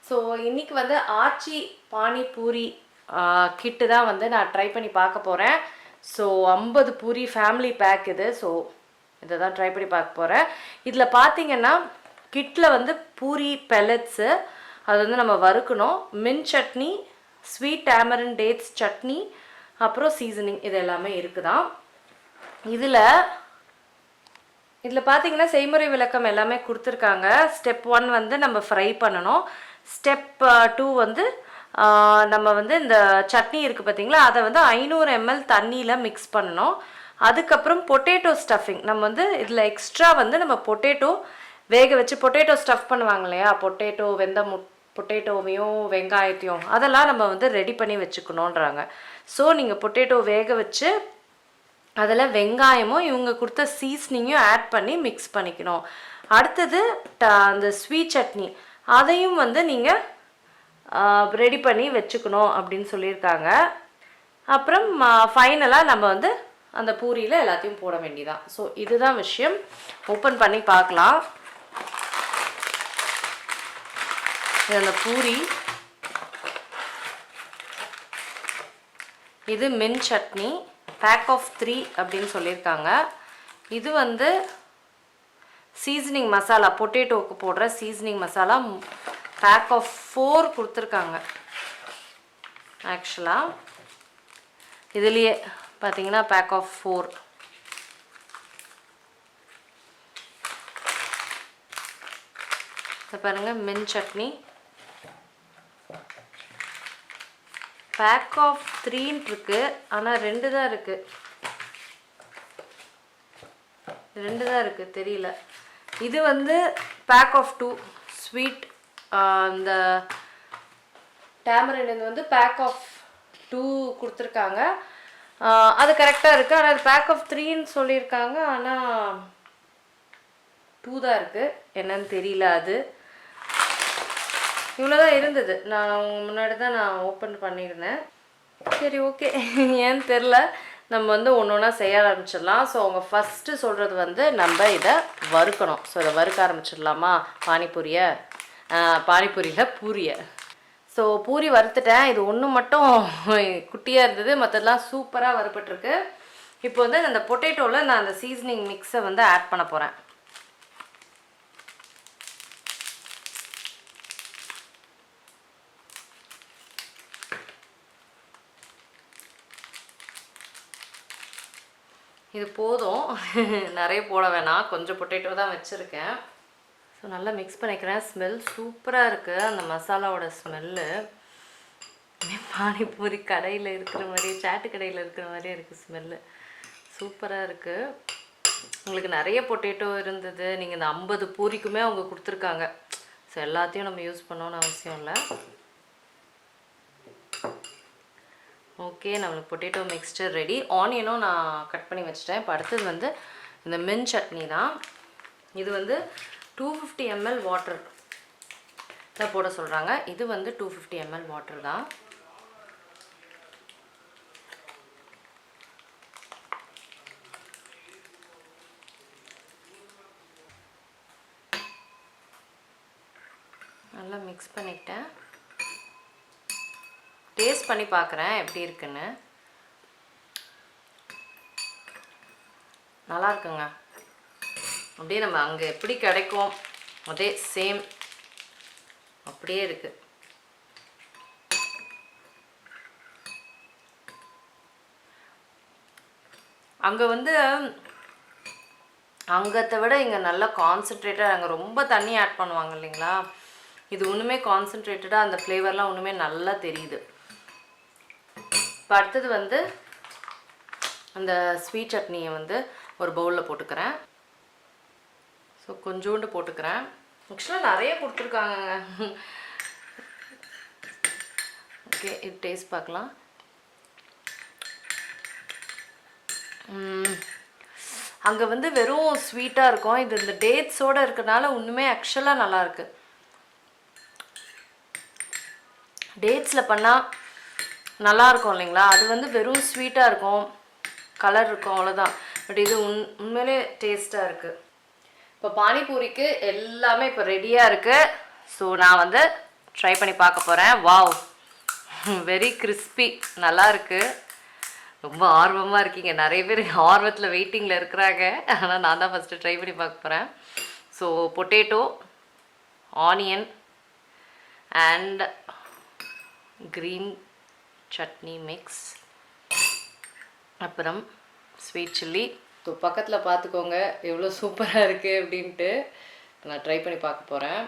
So இன்றைக்கி வந்து ஆச்சி பானி பூரி கிட்டு தான் வந்து நான் ட்ரை பண்ணி பார்க்க போகிறேன். ஸோ 50 பூரி ஃபேமிலி பேக் இது. ஸோ இதை தான் ட்ரை பண்ணி பார்க்க போகிறேன். இதில் பார்த்தீங்கன்னா கிட்டில் வந்து பூரி பெல்லட்ஸு, அது வந்து நம்ம வறுக்கணும். மின் chutney, sweet tamarind dates chutney, அப்புறம் சீசனிங், இது எல்லாமே இருக்குதான். இதில் பார்த்தீங்கன்னா செய்முறை விளக்கம் எல்லாமே கொடுத்துருக்காங்க. ஸ்டெப் 1 வந்து நம்ம ஃப்ரை பண்ணணும். ஸ்டெப் 2 வந்து நம்ம வந்து இந்த சட்னி இருக்குது பார்த்தீங்களா, அதை வந்து 500 ml தண்ணியில் மிக்ஸ் பண்ணணும். அதுக்கப்புறம் பொட்டேட்டோ ஸ்டஃபிங், நம்ம வந்து இதில் எக்ஸ்ட்ரா வந்து நம்ம பொட்டேட்டோ வேக வச்சு பொட்டேட்டோ ஸ்டஃப் பண்ணுவாங்க இல்லையா, பொட்டேட்டோ பொட்டேட்டோவையும் வெங்காயத்தையும் அதெல்லாம் நம்ம வந்து ரெடி பண்ணி வச்சுக்கணுன்றாங்க. ஸோ நீங்கள் பொட்டேட்டோ வேக வச்சு அதில் வெங்காயமும் இவங்க கொடுத்த சீஸ்னிங்கும் ஆட் பண்ணி மிக்ஸ் பண்ணிக்கணும். அடுத்தது அந்த ஸ்வீட் சட்னி அதையும் வந்து நீங்கள் ரெடி பண்ணி வச்சுக்கணும் அப்படின்னு சொல்லியிருக்காங்க. அப்புறம் ஃபைனலாக நம்ம வந்து அந்த பூரியில் எல்லாத்தையும் போட வேண்டியதான். ஸோ இதுதான் விஷயம். ஓப்பன் பண்ணி பார்க்கலாம். இது அந்த பூரி, இது மின் சட்னி பேக் ஆஃப் 3 அப்படின்னு சொல்லியிருக்காங்க. இது வந்து சீசனிங் மசாலா, பொட்டேட்டோவுக்கு போடுற சீசனிங் மசாலா பேக் ஆஃப் 4 கொடுத்துருக்காங்க. ஆக்சுவலாக இதுலேயே பார்த்தீங்கன்னா பேக் ஆஃப் 4. இதை பாருங்கள், மின் சட்னி பேக் ஆஃப் 3 இருக்கு, ஆனால் 2 தான் இருக்குது. 2 தான் இருக்குது, தெரியல. இது வந்து பேக் ஆஃப் 2 ஸ்வீட், இந்த டேமரின் வந்து பேக் ஆஃப் 2 கொடுத்துருக்காங்க. அது கரெக்டாக இருக்குது. ஆனால் அது பேக் ஆஃப் 3ன்னு சொல்லியிருக்காங்க, ஆனால் 2 தான் இருக்குது. என்னன்னு தெரியல. அது இவ்வளோதான் இருந்தது. நான் முன்னாடி தான் நான் ஓப்பன் பண்ணியிருந்தேன். சரி, ஓகே, ஏன்னு தெரில. நம்ம வந்து ஒன்று ஒன்றா செய்ய ஆரம்பிச்சிடலாம். ஸோ அவங்க ஃபஸ்ட்டு சொல்கிறது வந்து நம்ம இதை வறுக்கணும். ஸோ இதை வறுக்க ஆரம்பிச்சிடலாமா? பானிபூரியில் பூரியை. ஸோ பூரி வறுத்துட்டேன். இது ஒன்று மட்டும் குட்டியாக இருந்தது, மற்றதெல்லாம் சூப்பராக வறுப்பட்டுருக்கு. இப்போ வந்து அந்த பொட்டேட்டோவில் நான் அந்த சீசனிங் மிக்ஸை வந்து ஆட் பண்ண போகிறேன். இது போதும், நிறைய போட வேணாம். கொஞ்சம் பொட்டேட்டோ தான் வச்சுருக்கேன். ஸோ நல்லா மிக்ஸ் பண்ணிக்கிறேன். ஸ்மெல் சூப்பராக இருக்குது. அந்த மசாலாவோட ஸ்மெல்லு பானிபூரி கடையில் இருக்கிற மாதிரி, சாட்டு கடையில் இருக்கிற மாதிரியே இருக்குது ஸ்மெல்லு. சூப்பராக இருக்குது. உங்களுக்கு நிறைய பொட்டேட்டோ இருந்தது. நீங்கள் இந்த 50 பூரிக்குமே அவங்க கொடுத்துருக்காங்க. ஸோ எல்லாத்தையும் நம்ம யூஸ் பண்ணணும்னு அவசியம் இல்லை. ஓகே, நம்மளுக்கு பொட்டேட்டோ மிக்ஸ்டர் ரெடி. ஆனியனும் நான் கட் பண்ணி வச்சிட்டேன். இப்போ அடுத்தது வந்து இந்த மின் சட்னி தான். இது வந்து 250 ml வாட்டர் தான் போட சொல்கிறாங்க. இது வந்து 250 ml வாட்டர் தான். நல்லா மிக்ஸ் பண்ணிக்கிட்டேன். டேஸ்ட் பண்ணி பார்க்குறேன் எப்படி இருக்குன்னு. நல்லா இருக்குங்க. அப்படியே நம்ம அங்கே எப்படி கிடைக்கும் அதே சேம் அப்படியே இருக்குது. அங்கே வந்து அங்கத்தை விட இங்கே நல்லா கான்சன்ட்ரேட்டட். அங்கே ரொம்ப தண்ணி ஆட் பண்ணுவாங்க இல்லைங்களா, இது ஒன்றுமே கான்சன்ட்ரேட்டடாக அந்த ஃப்ளேவர்லாம் ஒன்றுமே நல்லா தெரியுது. இப்போ அடுத்தது வந்து அந்த ஸ்வீட் சட்னியை வந்து ஒரு பவுலில் போட்டுக்கிறேன். ஸோ கொஞ்சோண்டு போட்டுக்கிறேன். ஆக்சுவலாக நிறைய கொடுத்துருக்காங்க. ஓகே, இது டேஸ்ட் பார்க்கலாம். அங்கே வந்து வெறும் ஸ்வீட்டாக இருக்கும். இது இந்த டேட்ஸோடு இருக்கிறதுனால ஒன்றுமே ஆக்சுவலாக நல்லாயிருக்கு. டேட்ஸில் பண்ணால் நல்லாயிருக்கும் இல்லைங்களா, அது வந்து வெறும் ஸ்வீட்டாக இருக்கும், கலர் இருக்கும், அவ்வளோதான். பட் இது உண்மையிலே டேஸ்ட்டாக இருக்குது. இப்போ பானிபூரிக்கு எல்லாமே இப்போ ரெடியாக இருக்குது. ஸோ நான் வந்து ட்ரை பண்ணி பார்க்க போகிறேன். வாவ், வெரி கிறிஸ்பி, நல்லா இருக்குது. ரொம்ப ஆர்வமாக இருக்கீங்க, நிறைய பேர் ஆர்வத்தில் வெயிட்டிங்கில் இருக்கிறாங்க. ஆனால் நான் தான் ஃபஸ்ட்டு ட்ரை பண்ணி பார்க்க போகிறேன். So potato, onion and green chutney mix, அப்புறம் ஸ்வீட் சில்லி. ஸோ பக்கத்தில் பார்த்துக்கோங்க எவ்வளோ சூப்பராக இருக்குது அப்படின்ட்டு. நான் ட்ரை பண்ணி பார்க்க போகிறேன்.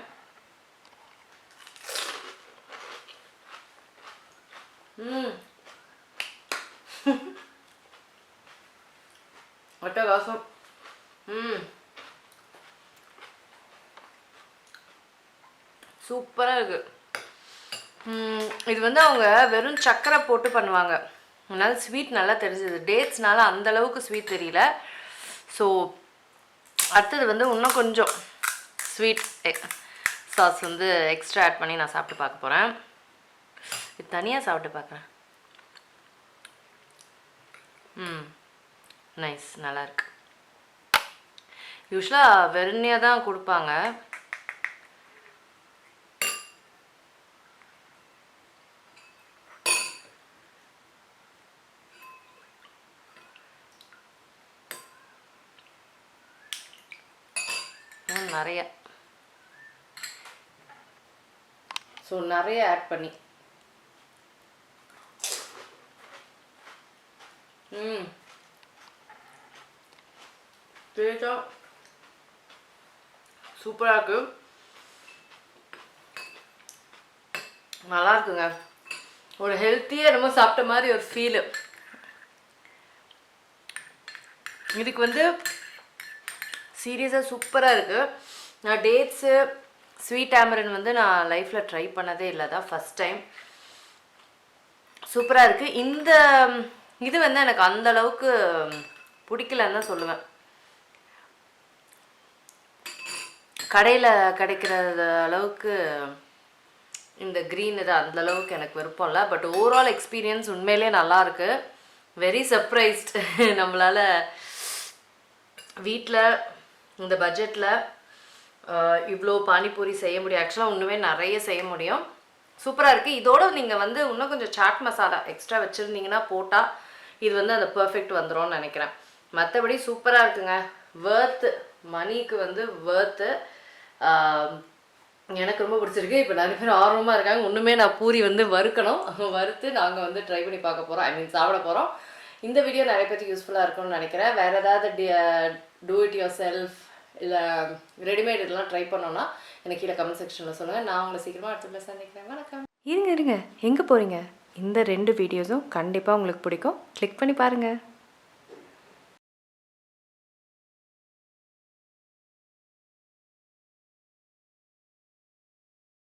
அட்டகாசம். சூப்பராக இருக்குது. இது வந்து அவங்க வெறும் சர்க்கரை போட்டு பண்ணுவாங்க, அதனால ஸ்வீட் நல்லா தெரிஞ்சுது. டேட்ஸ்னால அந்தளவுக்கு ஸ்வீட் தெரியல. ஸோ அடுத்தது வந்து இன்னும் கொஞ்சம் ஸ்வீட் சாஸ் வந்து எக்ஸ்ட்ரா ஆட் பண்ணி நான் சாப்பிட்டு பார்க்க போகிறேன். இது தனியாக சாப்பிட்டு பார்க்குறேன். நைஸ், நல்லாயிருக்கு. யூஸ்வலாக வெறுமையாக தான் கொடுப்பாங்க. நிறைய நிறைய ஆட் பண்ணி டேஸ்டா சூப்பராக இருக்கு, நல்லா இருக்குங்க. ஒரு ஹெல்த்தியாக நம்ம சாப்பிட்ட மாதிரி ஒரு ஃபீலு. இதுக்கு வந்து சீரியஸாக சூப்பராக இருக்குது. நான் டேட்ஸு ஸ்வீட் டேமரன் வந்து நான் லைஃப்பில் ட்ரை பண்ணதே இல்லை, தான் ஃபஸ்ட் டைம். சூப்பராக இருக்குது. இந்த இது வந்து எனக்கு அந்தளவுக்கு பிடிக்கலன்னு தான் சொல்லுவேன். கடையில் கிடைக்கிற அளவுக்கு இந்த க்ரீன் இது அந்தளவுக்கு எனக்கு விருப்பம் இல்லை. பட் ஓவரால் எக்ஸ்பீரியன்ஸ் உண்மையிலே நல்லாயிருக்கு. Very surprised. நம்மளால் வீட்டில் இந்த பட்ஜெட்டில் இவ்வளோ பானிபூரி செய்ய முடியும். ஆக்சுவலாக ஒன்றுமே நிறைய செய்ய முடியும். சூப்பராக இருக்குது. இதோடு நீங்கள் வந்து இன்னும் கொஞ்சம் சாட் மசாலா எக்ஸ்ட்ரா வச்சுருந்தீங்கன்னா போட்டால் இது வந்து அந்த பர்ஃபெக்ட் வந்துடும்னு நினைக்கிறேன். மற்றபடி சூப்பராக இருக்குங்க. வேர்த்து, மணிக்கு வந்து வேர்த்து. எனக்கு ரொம்ப பிடிச்சிருக்கு. இப்போ நிறைய பேர் ஆர்வமாக இருக்காங்க. ஒன்றுமே நான் பூரி வந்து வறுக்கணும். வறுத்து நாங்கள் வந்து ட்ரை பண்ணி பார்க்க போகிறோம், ஐ மீன் சாப்பிட போகிறோம். இந்த வீடியோ நிறைய பேருக்கு யூஸ்ஃபுல்லாக இருக்கும்னு நினைக்கிறேன். வேறு ஏதாவது டூ இட் யுவர் செல்ஃப் இல்லை ரெடிமேட் இதெல்லாம் ட்ரை பண்ணோன்னா எனக்கு கீழே கமெண்ட் செக்ஷனில் சொல்லுங்கள். நான் உங்களை சீக்கிரமாக அடுத்த சந்திக்கிறேன். வணக்கம். இருங்க எங்கே போகிறீங்க? இந்த 2 வீடியோஸும் கண்டிப்பாக உங்களுக்கு பிடிக்கும். கிளிக் பண்ணி பாருங்கள்.